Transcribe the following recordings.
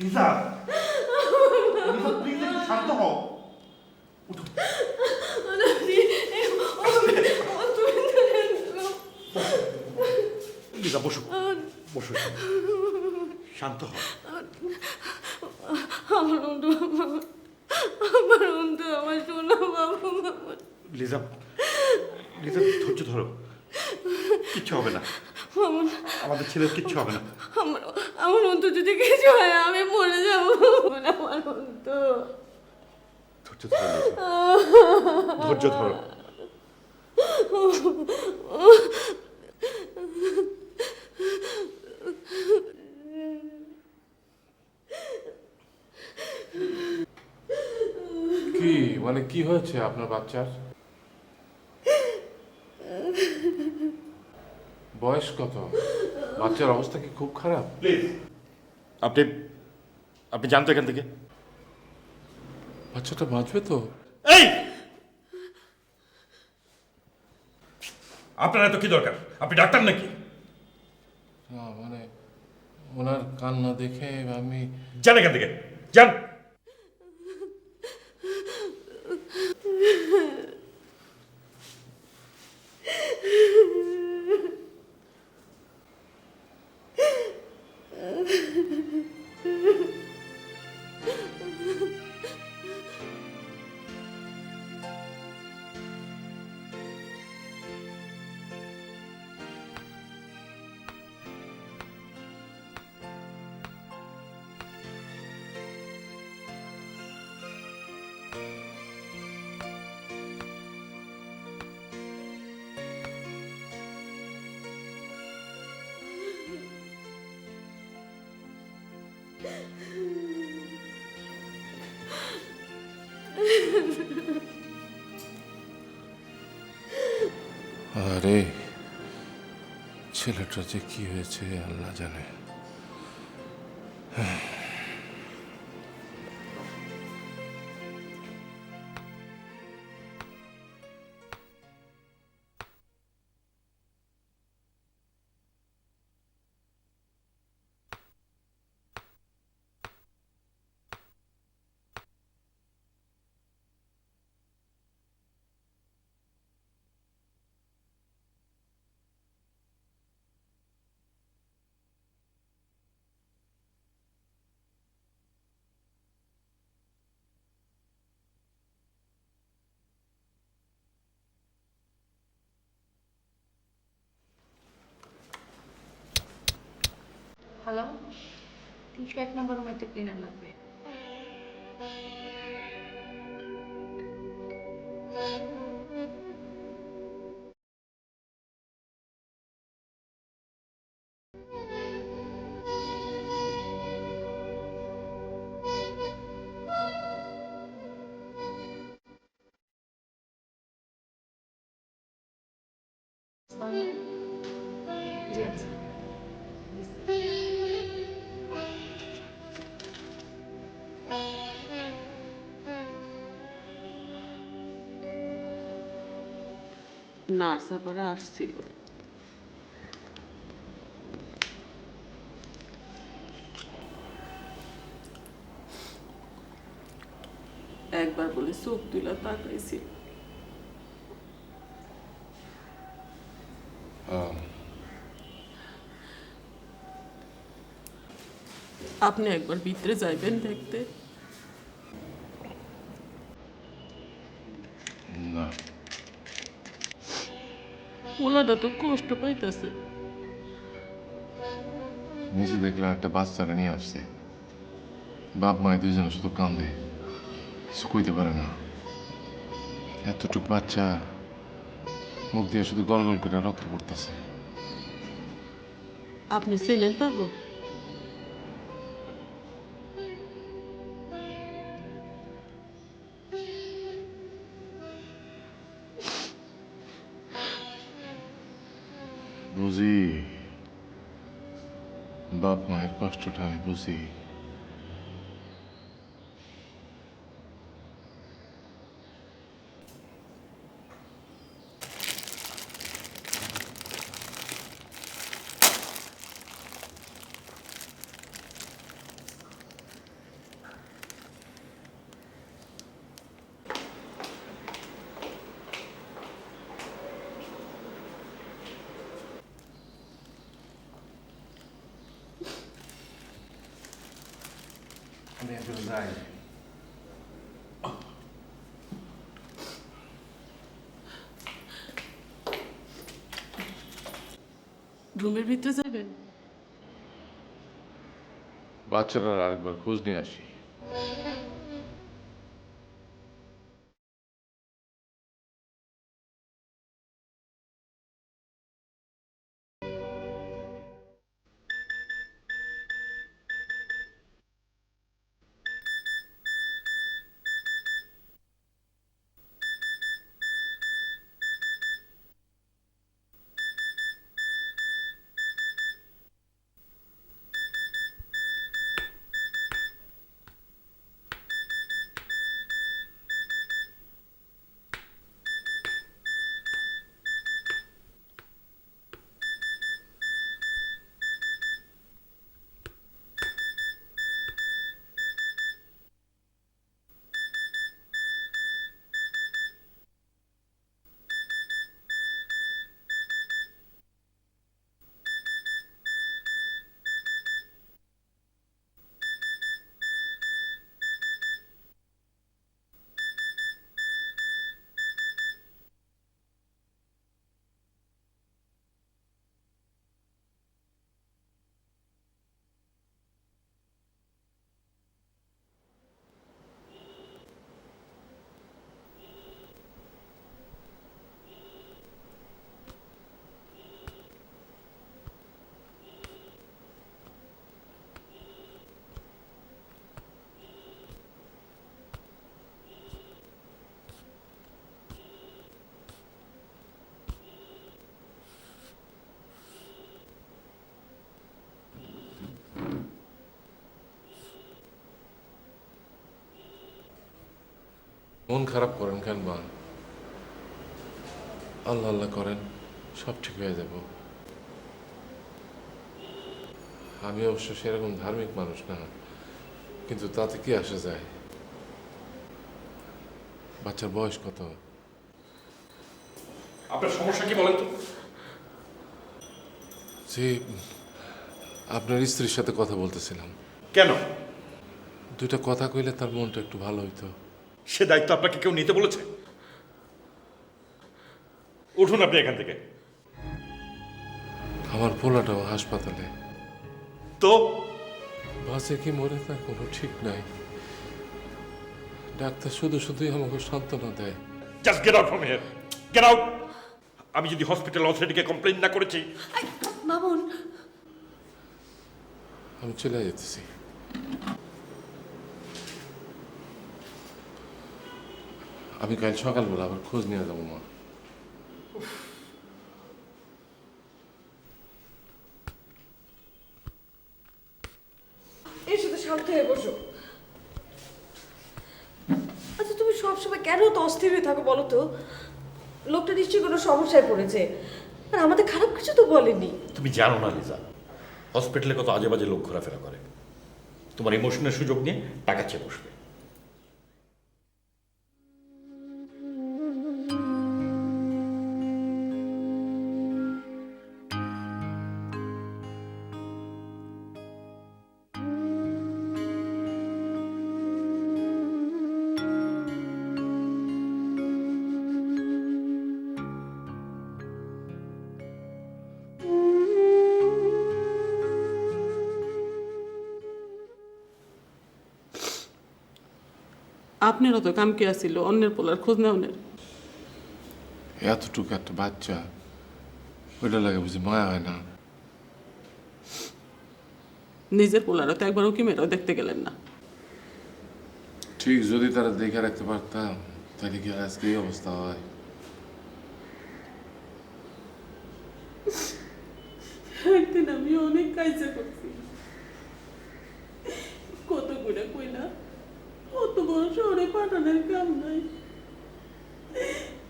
Liza, Liza please একটু শান্ত হও। উঠো। লিজা বসো, বসো, শান্ত হও। আমার শোনা বাবু। লিজা, লিজা ধৈর্য ধরো, কিচ্ছু হবে না, আমাদের ছেলের কিচ্ছু হবে না। আমার অন্ত যদি কিছু হয় আমি মরে যাবো। আমার অন্ত ধৈর্য ধরো লিজা, ধৈর্য ধরো। কি মানে কি হয়েছে আপনার বাচ্চার? বয়স কত? বাচ্চার অবস্থা কি খুব খারাপ? প্লিজ আপনি আপনি জানতো এখান থেকে। বাচ্চাটা বাঁচবে তো? এই আপনার এত কি দরকার? আপনি ডাক্তার নাকি? না মানে ওনার কান্না দেখে আমি যান এখান থেকে, যান। আরে ছেলেটা যে কি হয়েছে আল্লাহ জানে। হ্যালো, 301 নম্বর রুমে একটা ক্লিনার লাগবে। জি আচ্ছা। নার্স আপারা আসছিল। একবার বলে চোখ তুলা তাকাইছিল। আপনি একবার ভিতরে যাইবেন দেখতে? না ওনাটা তো কষ্ট পাইতেছে। নিচে দেখলাম একটা বাচ্চারা নিয়ে আসছে, বাপ মায় দুজনে শুধু কান্দে, কিছু কইতে পারে না। এতটুক বাচ্চা, মুখ দিয়ে শুধু গল গল করে রক্ত পড়তেছে। আপনি ছিলেন পাবো? বুঝি, বাপ মায়ের কষ্টটা আমি বুঝি। আমি এখন যাই। রুমের ভিতরে যাবেন? বাচ্চারা আরেকবার খোঁজ নিয়ে আসি। মন খারাপ করেন কেন মা? আল্লাহ আল্লাহ করেন, সব ঠিক হয়ে যাব। আমি অবশ্য সেরকম ধার্মিক মানুষ না, কিন্তু তাতে কি আসা যায়? বাচ্চার বয়স কত? আপনার সমস্যা কি বলেন তো? যে আপনার স্ত্রীর সাথে কথা বলতেছিলাম। কেন? দুইটা কথা কইলে তার মনটা একটু ভালো হইতো। সে দায়িত্ব আপনাকে কেউ নিতে বলেছে? উঠুন আপনি এখান থেকে। আমার পোলাটাও হাসপাতালে। তো বাঁচে কি মরে তার কোনো ঠিক নাই। ডাক্তার শুধু শুধুই আমাকে সান্ত্বনা দেয়। Just get out from here, get out. আমি যদি হসপিটাল অথরিটিকে কমপ্লেইন না করেছি। মামুন, আমি চলে যেতেছি। আমি কাল সকালবেলা আবার খোঁজ নিয়ে যাবো মা। এর সাথে শান্ত হয়ে বসো। আচ্ছা, তুমি সবসময় কেন তো অস্থির হয়ে থাকো বলো তো? লোকটা নিশ্চয়ই কোনো সমস্যায় পড়েছে, আর আমাদের খারাপ কিছু তো বলেনি। তুমি জানো না লিজা, হসপিটালে কত আজে বাজে লোক ঘোরাফেরা করে। তোমার ইমোশনের সুযোগ নিয়ে টাকা চেয়ে বসবে। আপনারও তো কাম কি আসিল অন্যের পোলার খোঁজ নেওয়ার। এতটুকু একটা বাচ্চা, ওইটা লাগে বুঝি মায়া হয় না? নিজের পোলারও তো একবার উকি মেয়েরাও দেখতে গেলেন না। ঠিক যদি তারা দেখে রাখতে পারতাম, তাহলে কি আর আজকে এই অবস্থা হয়? একদিন আমি অনেক কাজে করছি, কত করে কইলা অত বড় শহরে পাঠানোর কাম নাই।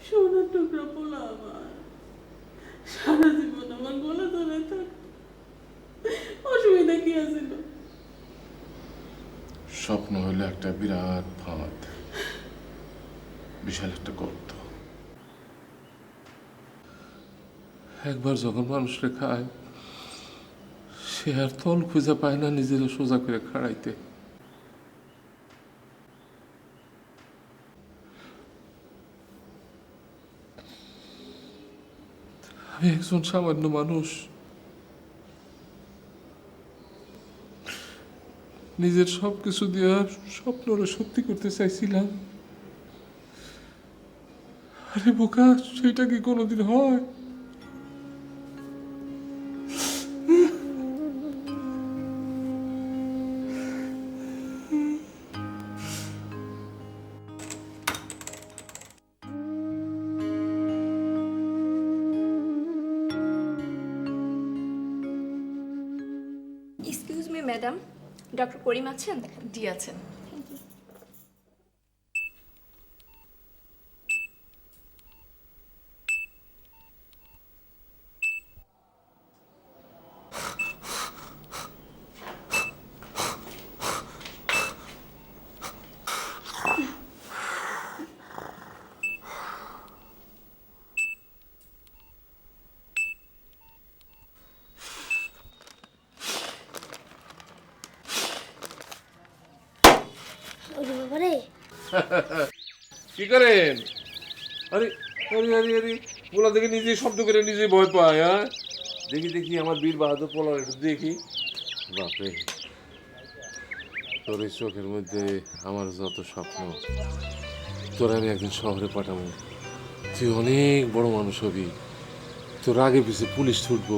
সোনার টুকরা পোলা আমার সারা জীবন আমার গলা ধরে থাক, অসুবিধা কি আছিল? স্বপ্ন হইলো একটা বিরাট ফাঁদ, বিশাল একটা গর্ত। একবার যখন মানুষকে খায়, সে আর তল খুঁজে পায় না নিজের সোজা করে খাড়াইতে। আমি একজন সামান্য মানুষ, নিজের সবকিছু দিয়ে স্বপ্নটা সত্যি করতে চাইছিলাম। আরে বোকা, সেটা কি কোনোদিন হয়? এক্সকিউজ মি ম্যাডাম, ডক্টর করিম আছেন? জি আছেন। ওরে বাবা রে, কি করেন? আরে আরে আরে আরে, পোলা দেখে নিজে শব্দ করে নিজে ভয় পায়। হ্যাঁ, দেখি দেখি আমার বীর বাহাদুর পোলা, একটু দেখি। বাপরে, তোর এই চোখের মধ্যে আমার যত স্বপ্ন, তোর আমি একদিন শহরে পাঠাবো, তুই অনেক বড় মানুষ হবি, তোর আগে পিছিয়ে পুলিশ ছুটবো,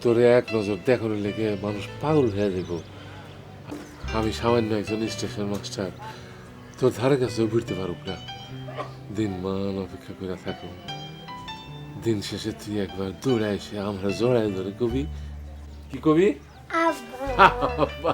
তোর এক নজর দেখানোর লেগে মানুষ পাগল হয়ে যাব। আমি সামান্য একজন স্টেশন মাস্টার, তোর ধারে কাছেও ঘুরতে পারুক না। দিন মান অপেক্ষা করে থাকো, দিন শেষে তুই একবার দৌড়ে এসে আমরা জড়াই ধরে কবি, কি কবি? আব্বা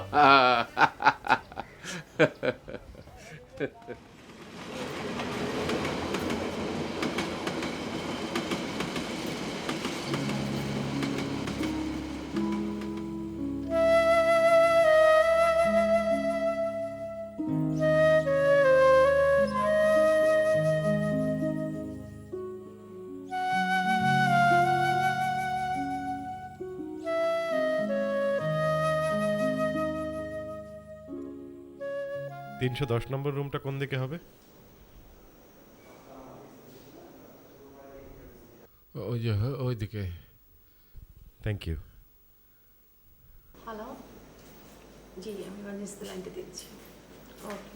তিনশো 10 নম্বর রুমটা কোন দিকে হবে? ওই যে ওইদিকে। Thank you. হ্যালো, জি আমি ইমার্জেন্সি লাইনটা দিচ্ছি। ওকে,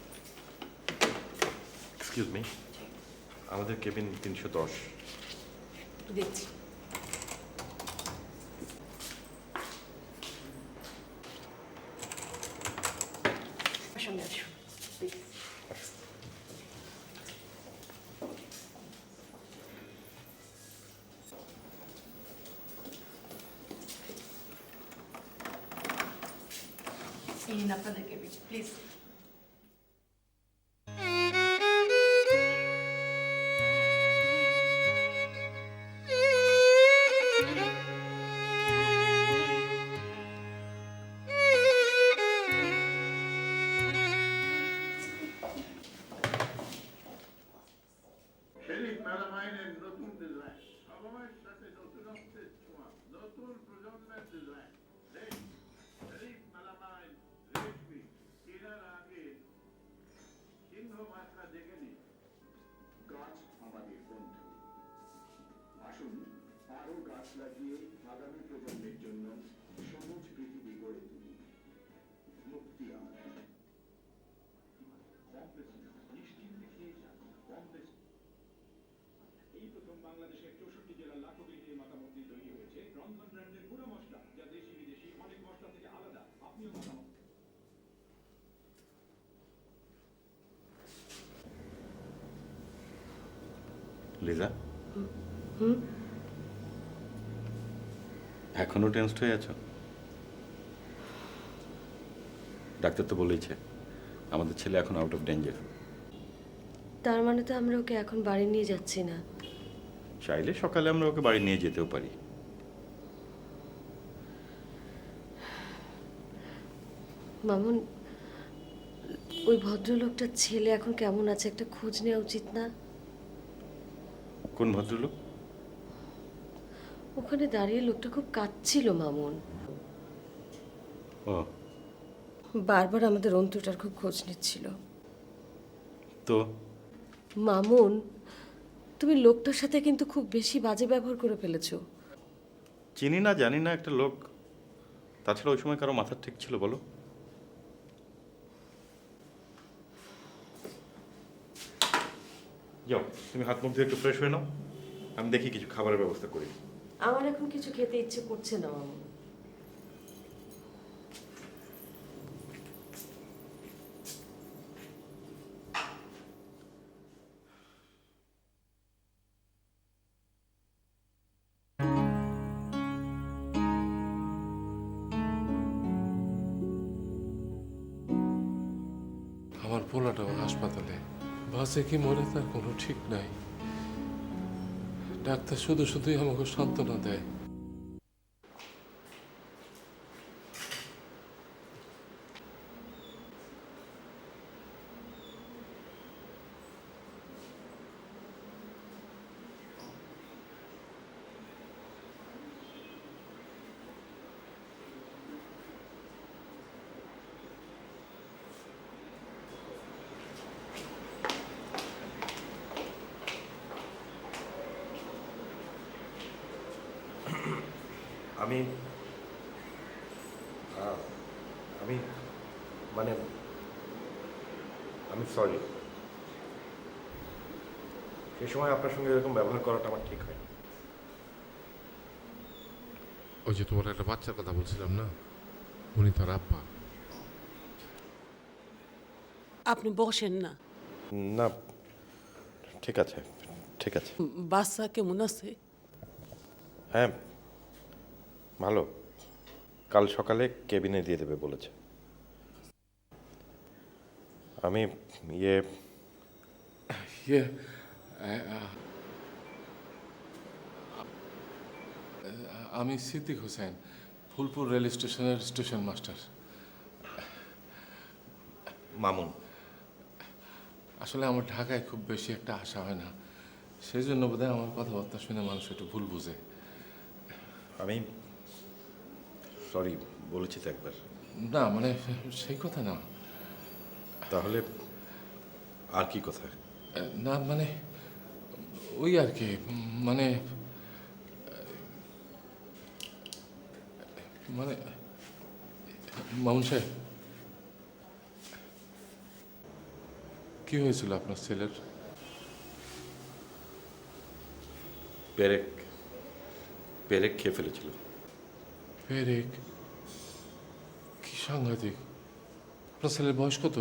এক্সকিউজ মি, আমাদের কেবিন 310। দিচ্ছি। সঙ্গে আসুন প্লিজ। এই নিন আপনাদের কেবিন প্লিজ। শেরিফ মেলামাইনের নতুন ডিজাইন, সময়ের সাথে নতুনত্বের ছোঁয়া, নতুন প্রজন্মের ডিজাইন। শেরিফ মেলামাইন রেশমি কেনার আগে চিহ্ন মাত্রা দেখে নিন। গাছ আমাদের বন্ধু, আসুন আরো গাছ লাগিয়ে আগামী প্রজন্মের জন্য সবুজ পৃথিবী গড়ে তুলি। মুক্তি নিশ্চিন্তে খেয়ে যান, কম বেশি। এই প্রথম বাংলাদেশের 64 জেলার লাখো গৃহে মাতামতি তৈরি হয়েছে রন্ধন ব্র্যান্ডের গুঁড়ো মশলা, যা দেশি বিদেশি অনেক মশলা থেকে আলাদা। আপনিও মাতামত। লিজা, এখনো টেনসড হয়ে আছো? ডাক্তার তো বলেইছে আমাদের ছেলে এখন আউট অফ ডেঞ্জার। তার মানে তো আমরা ওকে এখন বাড়ি নিয়ে যাচ্ছি না? চাইলে সকালে আমরা ওকে বাড়ি নিয়ে যেতেও পারি। মামুন, ওই ভদ্রলোকটার ছেলে এখন কেমন আছে একটা খোঁজ নেওয়া উচিত না? কোন ভদ্রলোক? ওখানে দাঁড়িয়ে লোকটা খুব কাঁদছিল মামুন। ও, বারবার আমাদের অন্তুটার খুব খোঁজ নিচ্ছিল। তো মামুন, তুমি লোকটার সাথে কিন্তু খুব বেশি বাজে ব্যবহার করে ফেলেছো। চিনি না জানি না একটা লোক, তাছাড়া ওই সময় কারো মাথা ঠিক ছিল বলো? যাও, তুমি হাত মুখ ধুয়ে একটু ফ্রেশ হয়ে নাও, আমি দেখি কিছু খাবারের ব্যবস্থা করি। আমার এখন কিছু খেতে ইচ্ছে করছে না মামুন। আমার পোলাটাও হাসপাতালে, বাসে কি মরে তার কোনো ঠিক নাই। ডাক্তার শুধু শুধুই আমাকে সান্ত্বনা দেয়। আমি আমি মানে আমি সরি, সে সময় আপনার সঙ্গে এরকম ব্যবহার করাটা আমার ঠিক হয়নি। ওই যে তোমার একটা বাচ্চার কথা বলছিলাম না, উনি তার আব্বা। আপনি বসেন না। না, ঠিক আছে ঠিক আছে। বাচ্চা কেমন আছে? হ্যাঁ ভালো, কাল সকালে কেবিনে দিয়ে দেবে বলেছে। আমি আমি সিদ্দিক হোসেন, ফুলপুর রেল স্টেশনের স্টেশন মাস্টার। মামুন। আসলে আমার ঢাকায় খুব বেশি একটা আসা হয় না, সেই জন্য বোধহয় আমার কথাবার্তা শুনে মানুষ একটু ভুল বুঝে। আমি সরি বলেছি তো একবার। না মানে সেই কথা না। তাহলে আর কি কথা? না মানে ওই আর কি, মানে মানে মামুন সাহেব, কি হয়েছিল আপনার ছেলের? পেরেক পেরেক খেয়ে ফেলেছিল। পেরেক? কি সাংঘাতিক! আপনার ছেলের বয়স কত?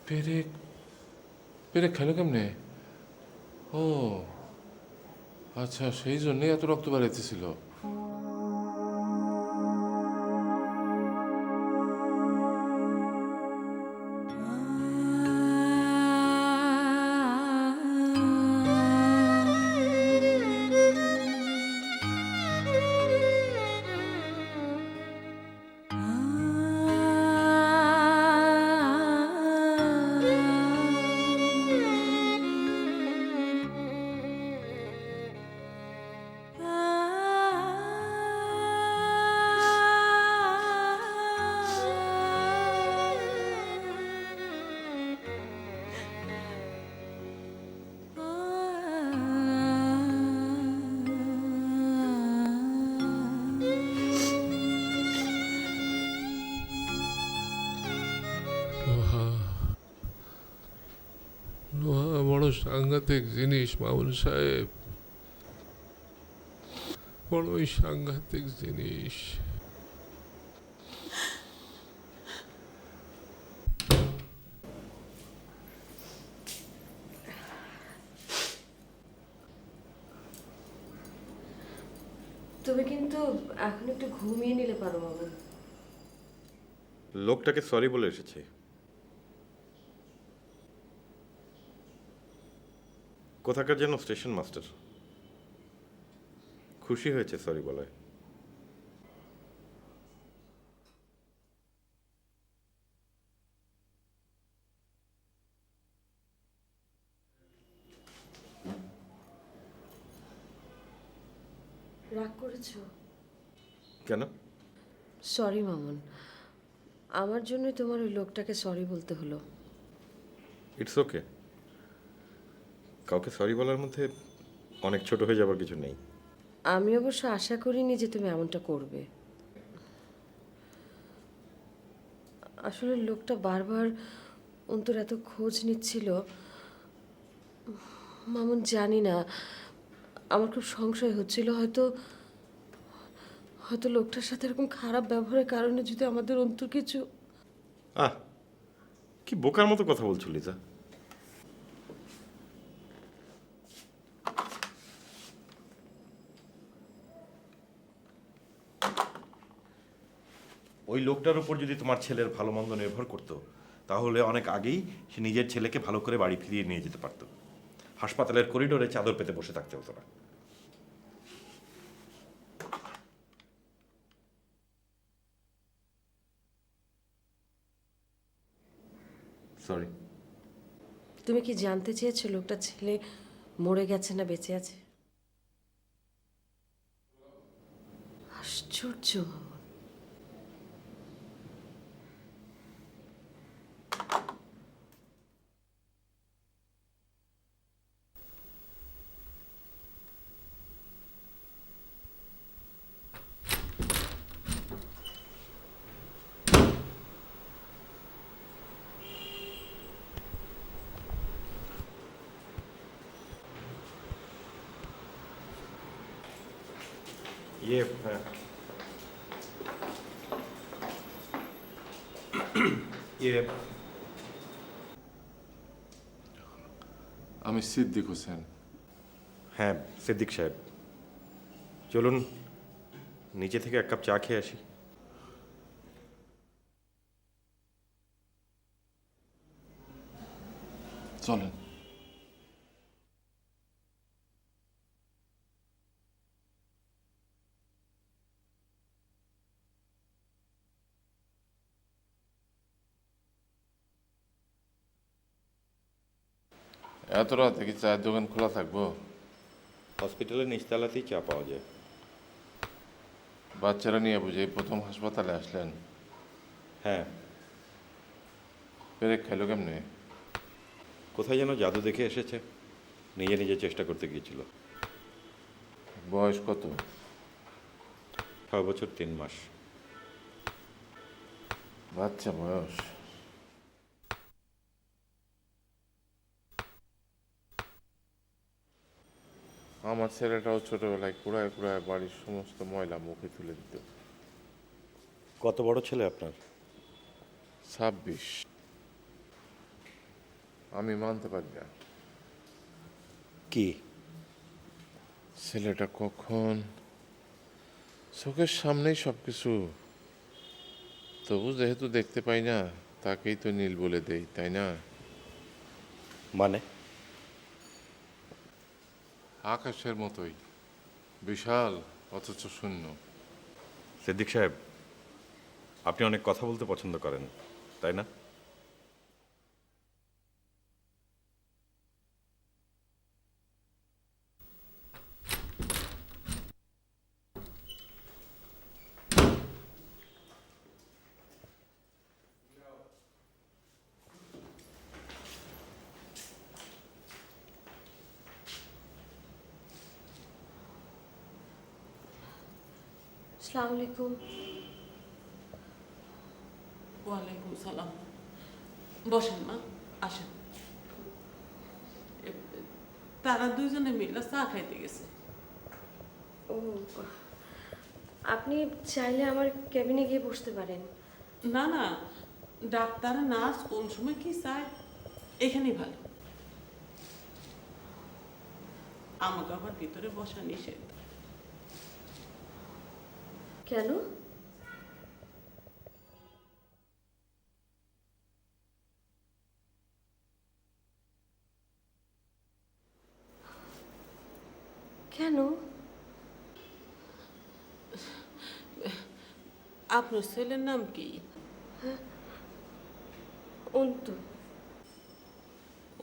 পেরেক পেরেক খেলো কেমনে? ও আচ্ছা, সেই জন্যই এত রক্ত বাড়াইতেছিল। লোহা বড় সাংঘাতিক জিনিস মামুন সাহেব, বড়ই সাংঘাতিক জিনিস। তুমি কিন্তু এখন একটু ঘুমিয়ে নিলে পারো মামুন। লোকটাকে সরি বলে এসেছে। কোথাকার যেন স্টেশন মাস্টার, খুশি হয়েছে সরি বলায়। রাগ করেছো? কেন? সরি মামুন, আমার জন্যই তোমার ওই লোকটাকে সরি বলতে হলো। ইটস ওকে, কাউকে সরি বলার মধ্যে অনেক ছোট হয়ে যাবার কিছু নেই। আমি অবশ্য আশা করিনি যে তুমি এমনটা করবে। আসলে লোকটা বারবার অন্তর এত খোঁজ নিচ্ছিল, মামুন জানি না, আমার খুব সংশয় হচ্ছিল হয়তো হয়তো লোকটার সাথে এরকম খারাপ ব্যবহারের কারণে যদি আমাদের অন্তর কিছু। আহ, কি বোকার মতো কথা বলছো লিজা। ওই লোকটার উপর যদি তোমার ছেলের ভালো মন্দ নির্ভর করতো, তাহলে অনেক আগেই সে নিজের ছেলেকে ভালো করে বাড়ি ফিরিয়ে নিয়ে যেতে পারতো। হাসপাতালের করিডোরে চাদর পেতে বসে থাকতে হতো না। সরি। তুমি কি জানতে চেয়েছো লোকটা ছেলে মরে গেছে না বেঁচে আছে? আশ্চর্য মামুন। ইয়ে হ্যাঁ। ইয়ে আমি সিদ্দিক হোসেন। হ্যাঁ সিদ্দিক সাহেব, চলুন নিচে থেকে এক কাপ চা খেয়ে আসি। চলেন। এত রাতে কি চায়ের দোকান খোলা থাকবো? হসপিটালের নিচতলাতেই চা পাওয়া যায়। বাচ্চারা নিয়ে বুঝে এই প্রথম হাসপাতালে আসলেন? হ্যাঁ, পেরেক খাইলো কেমনে? কোথায় যেন জাদু দেখে এসেছে, নিজে নিজে চেষ্টা করতে গিয়েছিল। বয়স কত? 6 বছর 3 মাস। বাচ্চা বয়স। আমার ছেলেটাও ছোটবেলায় কুড়ায় কুড়ায় বাড়ির সমস্ত ময়লা মুখে তুলে দিত। কত বড় ছেলে আপনার? 26। আমি মানতে পারি না। কি? ছেলেটা কখন চোখের সামনেই সবকিছু, তবু যেহেতু দেখতে পাই না, তাকেই তো নীল বলে দেই, তাই না? মানে? আকাশের মতোই বিশাল অথচ শূন্য। সিদ্দিক সাহেব, আপনি অনেক কথা বলতে পছন্দ করেন, তাই না? আসসালামু আলাইকুম। ওয়ালাইকুম সালাম। বসেন মা, আসেন। তারা দুইজনে মিলে চা খাইতে গেছে। ও, আপনি চাইলে আমার কেবিনে গিয়ে বসতে পারেন। না না, ডাক্তার নার্স কোন সময় কি চায় এখানেই ভালো। আমাকে আবার ভিতরে বসা নিষেধ। কেন? কেন? আপনার ছেলের নাম কি? অন্তু।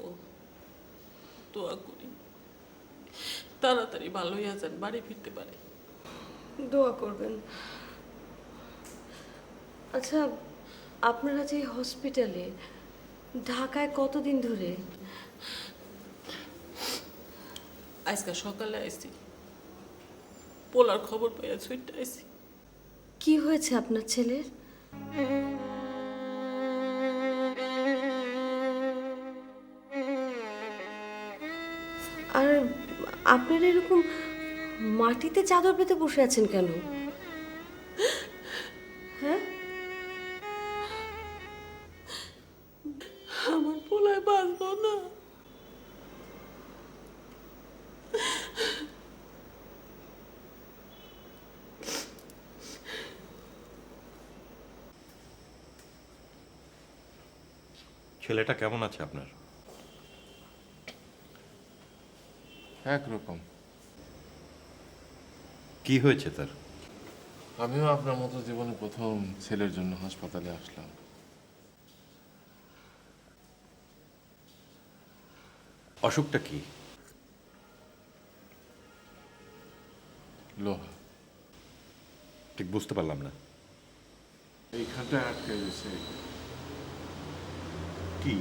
ও, দোয়া করি তাড়াতাড়ি ভালো হইয়া যান, বাড়ি ফিরতে পারে। দোয়া করবেন। আচ্ছা, আপনারা যে হসপিটালে ঢাকায় কতদিন ধরে? আজকে সকালে আইছি, পোলার খবর পেয়ে ছুটে আইছি। কি হয়েছে আপনার ছেলের? আর আপনারা এরকম মাটিতে চাদর পেতে বসে আছেন কেন? হ্যাঁ, আমার পোলায় বাঁচবো না। ছেলেটা কেমন আছে আপনার? একরকম। কি হয়েছে তার? আমিও আপনার মতো জীবনে প্রথম ছেলের জন্য হাসপাতালে আসলাম। অসুখটা কি? লোহা ঠিক বুঝতে পারলাম না। এইখানটা আটকে গেছে। কি?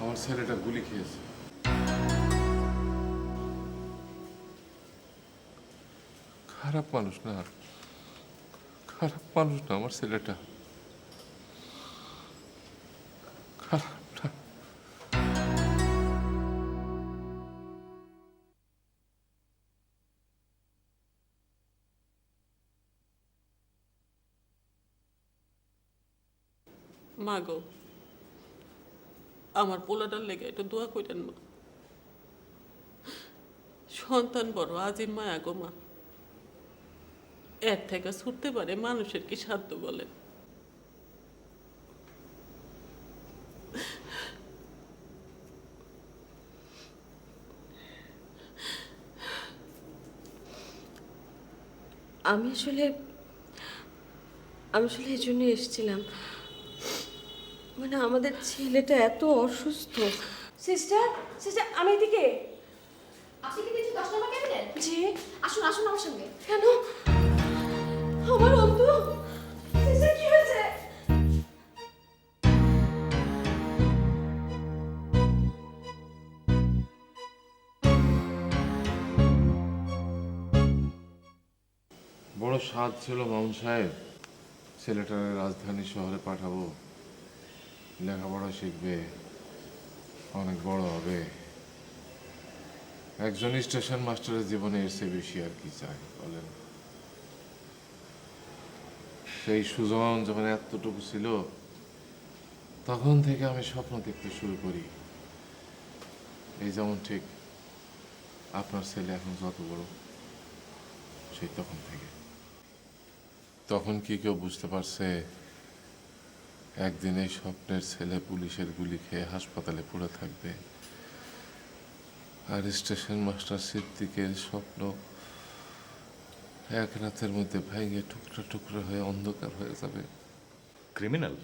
আমার ছেলেটা গুলি খেয়েছে। খারাপ মানুষ না, খারাপ মানুষ না আমার ছেলেটা, খারাপ না। মা গো, আমার পোলাটার লেগে একটু দোয়া করেন মা। সন্তান বড় আজিম মায়া গো মা, এর থেকে ছুটতে পারে মানুষের কি সাধ্য বলেন? আমি আসলে এই জন্য এসেছিলাম, মানে আমাদের ছেলেটা এত অসুস্থ। সিস্টার, সিস্টার, আমি এদিকে। আপনি কি দেখছি 10 নম্বর ক্যাবিনেট? জি। আসুন আসুন আমার সঙ্গে। কেন? আমার অন্তু, সিস্টার কি হয়েছে? বড় স্বাদ ছিল মামুন সাহেব, ছেলেটার রাজধানী শহরে পাঠাবো, লেখাপড়া শিখবে, অনেক বড় হবে। একজন স্টেশন মাস্টারের জীবনে এর চেয়ে বেশি আর কি চাই বলেন? সেই সুজন যখন এতটুকু ছিল তখন থেকে আমি স্বপ্ন দেখতে শুরু করি। এই যেমন ঠিক আপনার ছেলে এখন যত বড়, সেই তখন থেকে। তখন কি কেউ বুঝতে পারছে একদিন এই স্বপ্নের ছেলে পুলিশের গুলি খেয়ে হাসপাতালে পড়ে থাকবে, আর স্টেশন মাস্টার সিদ্দিকের স্বপ্ন এক রাতের মধ্যে ভেঙে টুকরা টুকরা হয়ে অন্ধকার হয়ে যাবে? ক্রিমিনাল?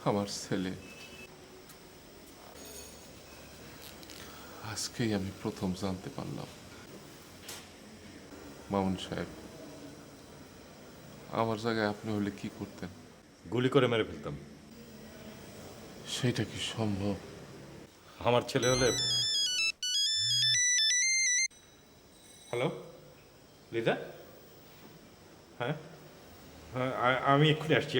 আমার ছেলে। আজকেই আমি প্রথম জানতে পারলাম। মামুন সাহেব, আমার জায়গায় আপনি হলে কি করতেন? গুলি করে মেরে ফেলতাম। সেটা কি সম্ভব? আমার ছেলে হলে। হ্যালো লিদা? হ্যাঁ হ্যাঁ, আমি এক্ষুনি আসছি।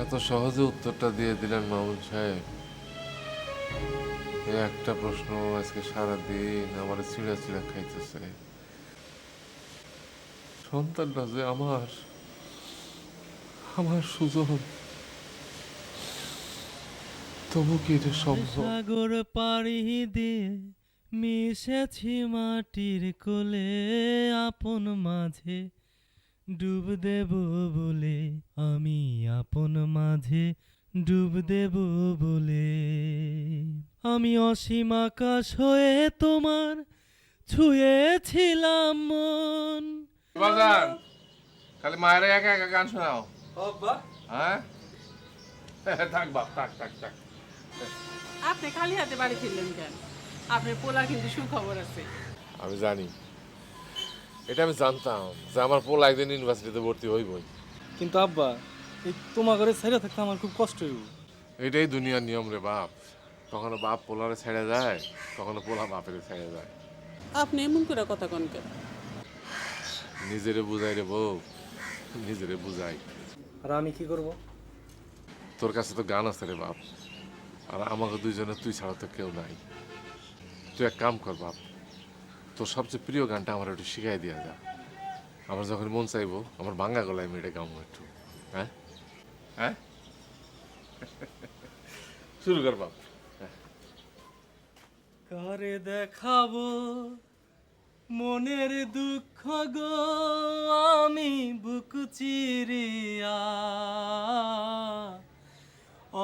এত সহজে উত্তরটা দিয়ে দিলেন মামুন সাহেব। এই একটা প্রশ্ন আজকে সারাদিন আমার চিড়া চিড়া খাইতেছে। সন্তানটা যে আমার সুজন, তবু কি এটা সম্ভব? সাগর পাড়ি দিয়ে মিশেছি মাটির কোলে, আপন মাঝে ডুব দেব বলে, আমি আপন মাঝে ডুব দেব বলে। আমি অসীম আকাশ হয়ে তোমার ছুঁয়েছিলাম মন। বাজান, খালি মায়ের একা একা গান শোনাও। হ্যাঁ থাক বাপ, থাক। আপনি খালি হাতে বাড়ি ফিরলেন কেন? আপনার পোলা কিন্তু সুখবর আছে। আমি জানি, এটা আমি জানতাম যে আমার পোলা একদিন ইউনিভার্সিটিতে ভর্তি হইবই। কিন্তু আব্বা, এই তোমার ঘরে ছেড়ে থাকতে আমার খুব কষ্ট হইব। এটাই দুনিয়ার নিয়ম রে বাপ। কখনো বাপ পোলারে ছেড়ে যায়, কখনো পোলা বাপের ছেড়ে যায়। আপনি এমন করে কথা কন কেন? নিজেরে বুঝাই রে বউ, নিজেরে বুঝাই। আর আমি কি করব? তোর কাছে তো গান আছে রে বাপ, আর আমাকে দুইজনে তুই ছাড়া তো কেউ নাই। তুই এক কাম কর বাপ, তোর সবচেয়ে প্রিয় গানটা আমার একটু শিখাই দিয়া যা। আমার যখন মন চাইবো আমার বাঙ্গা গলায় আমি এটা গাবো একটু। হ্যাঁ হ্যাঁ শুরু কর বাপ। কারে দেখাবো মনের দুঃখ গো আমি বুক চিরিয়া,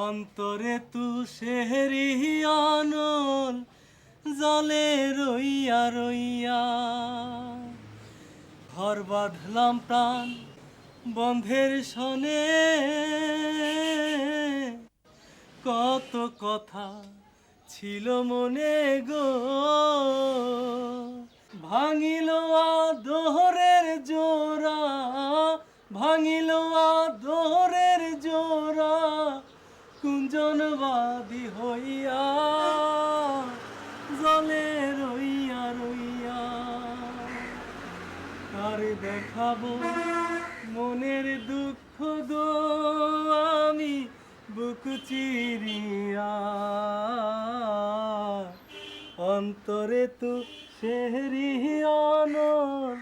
অন্তরে তুষেরি অনল জলে রইয়া রইয়া। ঘর বাঁধলাম প্রাণ বন্ধের সনে, কত কথা ছিল মনে গো, ভাঙিল দোহরের জোড়া, ভাঙিল দোহরের জোড়া, কুঞ্জনবাদী হইয়া জলে রইয়া রইয়া। কারে দেখাবো মনের দুঃখ গো আমি বুক চিরিয়া, অন্তরে তু শেহরি অনল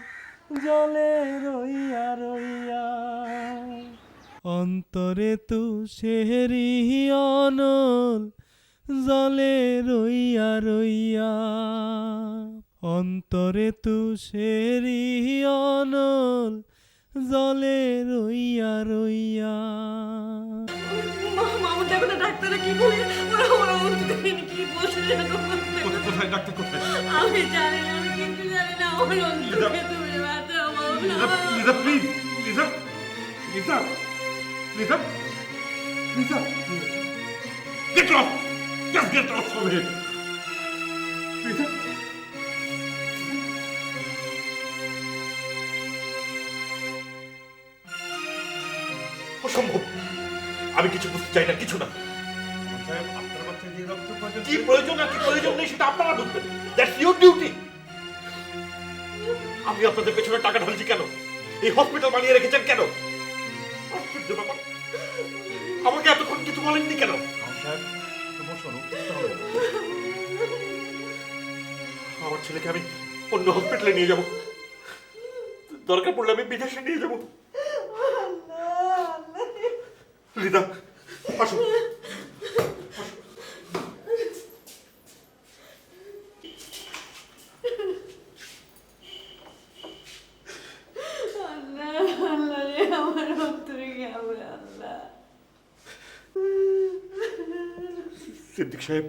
জলে রইয়া রইয়া, অন্তরে তু শেহরি অনল জলে রইয়া রইয়া, অন্তরে তু শেহরি অনল জলে রইয়া রইয়া। আমার দেখো না ডাক্তাররা কি বলে, ওরা ওরা অন্তরে কি বলছে জানো? কোথায় ডাক্তার কোথায়? আমি জানি না, আমি কিন্তু জানি না। আমার অন্তরে তুমি বাঁচাও Liza, Liza please, Liza, Liza, Liza, Liza, get off, just get off from here, Liza. অসম্ভব, আমি কিছু বুঝতে চাই না, কিছু না। আপনার বাচ্চা যে রক্ত কি প্রয়োজন আর কি প্রয়োজন নেই সেটা আপনারা বুঝবেন। That's your duty. আমি আপনাদের পেছনে টাকা ঢালছি কেন? এই হসপিটাল বানিয়ে রেখেছেন কেন? আশ্চর্য ব্যাপার, আমাকে এতক্ষণ কিছু বলেননি কেন? আমার ছেলেকে আমি অন্য হসপিটালে নিয়ে যাব, দরকার পড়লে আমি বিদেশে নিয়ে যাব। লিদা আসুন। আল্লাহ রে, আমার অন্তরে কেমন আল্লাহ। সিদ্দিক সাহেব,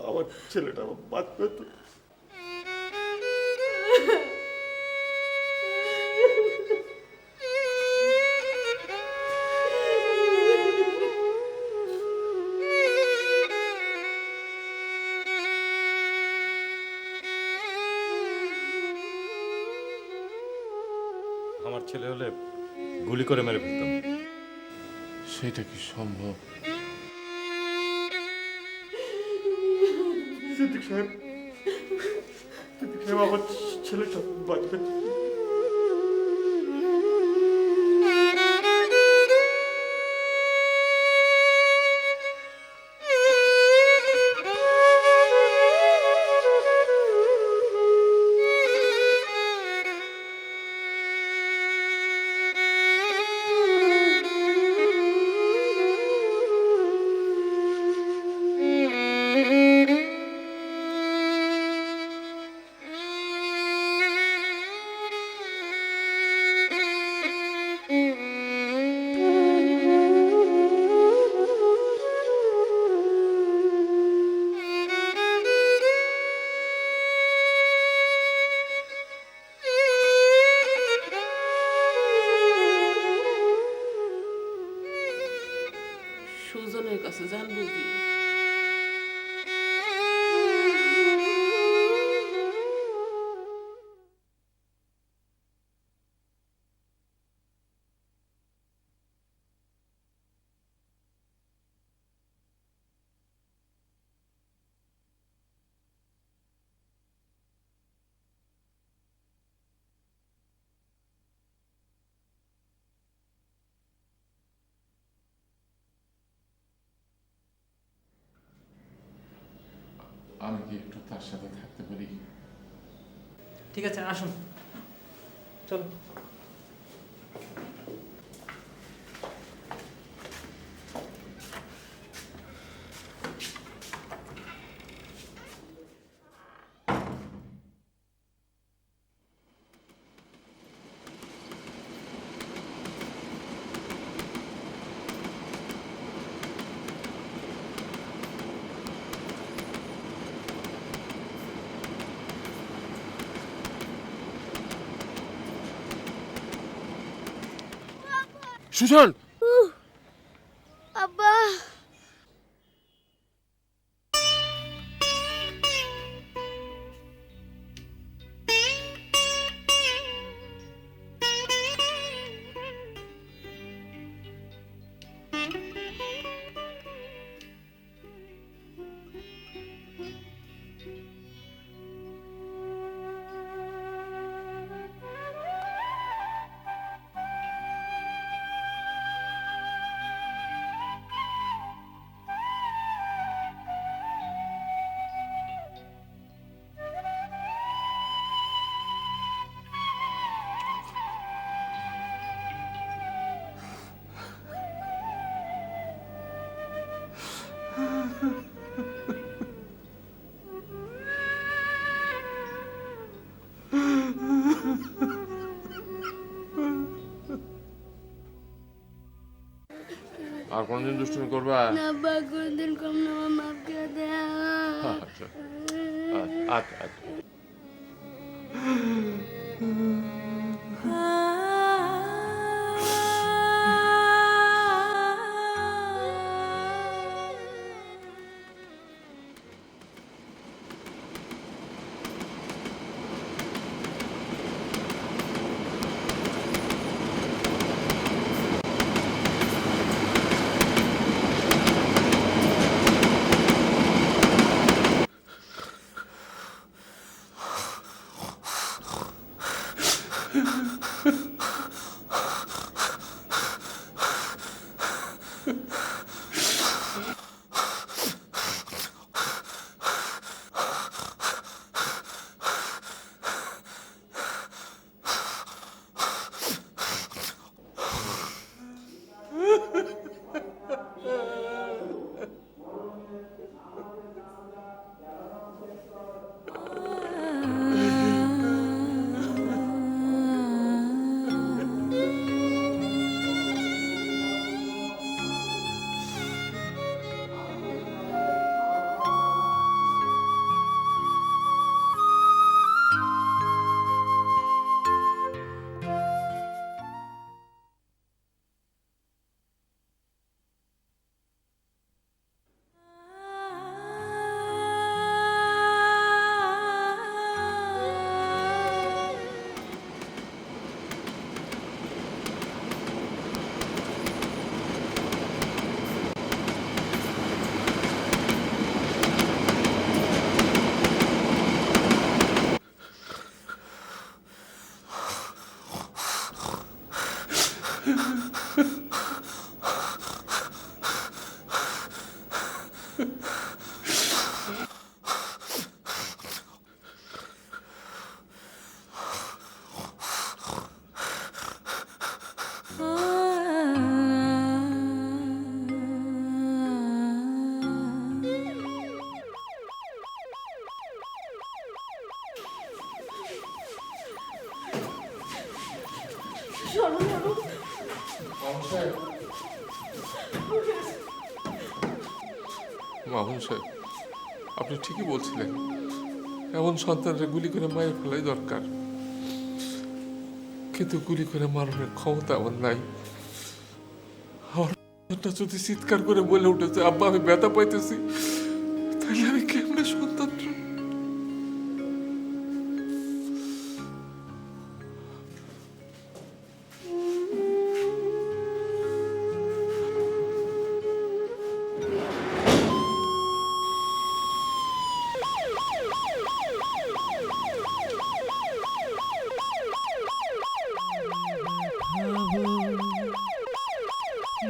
আমার ছেলেটা বাঁচবে তো? আমার ছেলে হলে গুলি করে মেরে ফেলতাম। সেটা কি সম্ভব? সিদ্দিক সাহেব, সিদ্দিক সাহেব, আমার ছেলেটা বাঁচবে। সুজনের কাছে যান বুঝি। আমি কি একটু তার সাথে থাকতে পারি? ঠিক আছে, আসুন, চলো। সুজন, আব্বা আর কোনদিন দুষ্টুমি করবা? না আব্বা, কোনদিন কম না, আমার মাফ করে দাও। আচ্ছা আচ্ছা আচ্ছা। মামুন সাহেব, আপনি ঠিকই বলছিলেন, এমন সন্তানরা গুলি করে মায়ের ফেলাই দরকার, কিন্তু গুলি করে মারণের ক্ষমতা আমার নাই। আমার যদি চিৎকার করে বলে উঠেছে, আব্বা আমি ব্যথা পাইতেছি, তাহলে আমি কেমনে সন্তান?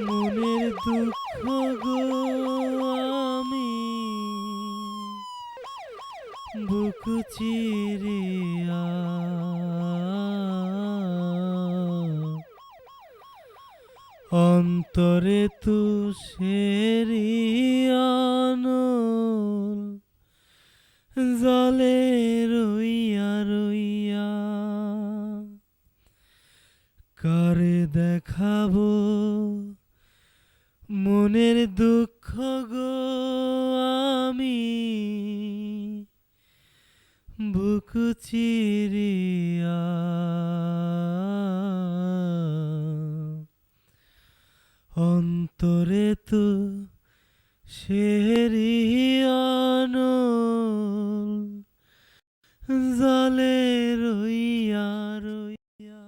মনের দুঃখ গো আমি অন্তরে তুষেরিয়ানল জলে রইয়া রইয়া কারে দেখাবো মনের দুঃখ গো আমি বুক চিরিয়া অন্তরে তো শেরিয়ানল জলে রইয়া